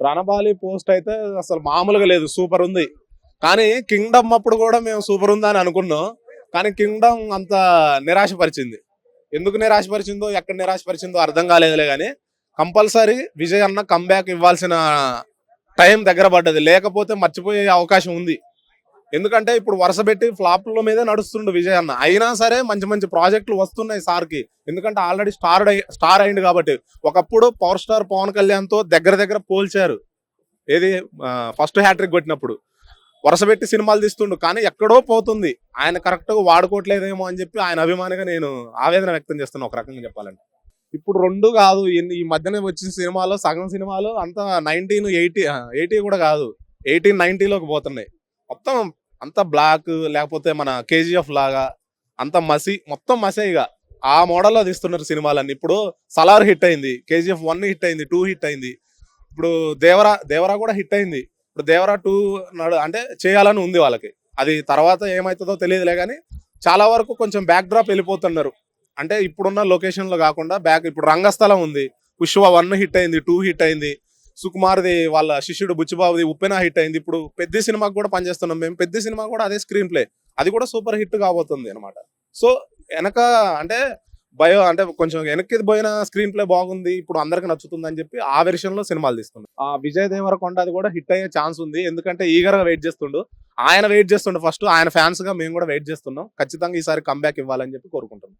Ranabaali post అయితే అసలు మామూలుగా లేదు, సూపర్ ఉంది. కానీ కింగ్డమ్ అప్పుడు కూడా మేము సూపర్ ఉందా అని అనుకున్నాం. కానీ కింగ్డమ్ అంత నిరాశపరిచింది. ఎందుకు నిరాశపరిచిందో, ఎక్కడ నిరాశపరిచిందో అర్థం కాలేదులే. కానీ కంపల్సరీ విజయ్ అన్న కంబ్యాక్ ఇవ్వాల్సిన టైం దగ్గర పడ్డది, లేకపోతే మర్చిపోయే అవకాశం ఉంది. ఎందుకంటే ఇప్పుడు వరుస పెట్టి ఫ్లాప్ల మీదే నడుస్తుండు విజయ్ అన్న. అయినా సరే మంచి మంచి ప్రాజెక్టులు వస్తున్నాయి సార్కి, ఎందుకంటే ఆల్రెడీ స్టార్ అయింది కాబట్టి. ఒకప్పుడు పవర్ స్టార్ పవన్ కళ్యాణ్ తో దగ్గర పోల్చారు. ఏది ఫస్ట్ హ్యాట్రిక్ కొట్టినప్పుడు వరుస పెట్టి సినిమాలు తీస్తుండు, కానీ ఎక్కడో పోతుంది. ఆయన కరెక్ట్ గా వాడుకోవట్లేదేమో అని చెప్పి ఆయన అభిమానిగా నేను ఆవేదన వ్యక్తం చేస్తున్నా ఒక రకంగా చెప్పాలంటే. ఇప్పుడు రెండు కాదు, ఈ మధ్యనే వచ్చిన సినిమాలో సగం సినిమాలు అంతా 1980 కూడా కాదు, 1890లోకి పోతున్నాయి. మొత్తం అంత బ్లాక్, లేకపోతే మన కేజీఎఫ్ లాగా అంత మొత్తం మసేగా ఆ మోడల్లో తీస్తున్నారు సినిమాలన్నీ. ఇప్పుడు సలార్ హిట్ అయింది, కేజీఎఫ్ 1 హిట్ అయింది, 2 హిట్ అయింది. ఇప్పుడు దేవరా కూడా హిట్ అయింది. ఇప్పుడు దేవరా 2 అంటే చేయాలని ఉంది వాళ్ళకి. అది తర్వాత ఏమవుతుందో తెలియదులే. కానీ చాలా వరకు కొంచెం బ్యాక్ డ్రాప్ వెళ్ళిపోతున్నారు. అంటే ఇప్పుడున్న లొకేషన్ లో కాకుండా ఇప్పుడు రంగస్థలం ఉంది, పుష్ప 1 హిట్ అయింది, 2 హిట్ అయింది. సుకుమార్ది వాళ్ళ శిష్యుడు బుచ్చిబాబుది ఉప్పెన హిట్ అయింది. ఇప్పుడు పెద్ద సినిమాకి కూడా పనిచేస్తున్నాం మేము. పెద్ద సినిమా కూడా అదే స్క్రీన్ ప్లే, అది కూడా సూపర్ హిట్ కాబోతుంది అనమాట. సో వెనక అంటే అంటే కొంచెం వెనక్కి పోయిన స్క్రీన్ ప్లే బాగుంది, ఇప్పుడు అందరికి నచ్చుతుంది అని చెప్పి ఆ వెర్షన్ లో సినిమాలు తీస్తున్నాం. ఆ విజయ్ దేవరకొండ అది కూడా హిట్ అయ్యే ఛాన్స్ ఉంది, ఎందుకంటే ఈగర్ గా వెయిట్ చేస్తుండు. ఆయన వెయిట్ చేస్తుండే ఫస్ట్, ఆయన ఫ్యాన్స్ గా మేము కూడా వెయిట్ చేస్తున్నాం. ఖచ్చితంగా ఈసారి కంబ్యాక్ ఇవ్వాలని చెప్పి కోరుకుంటున్నాం.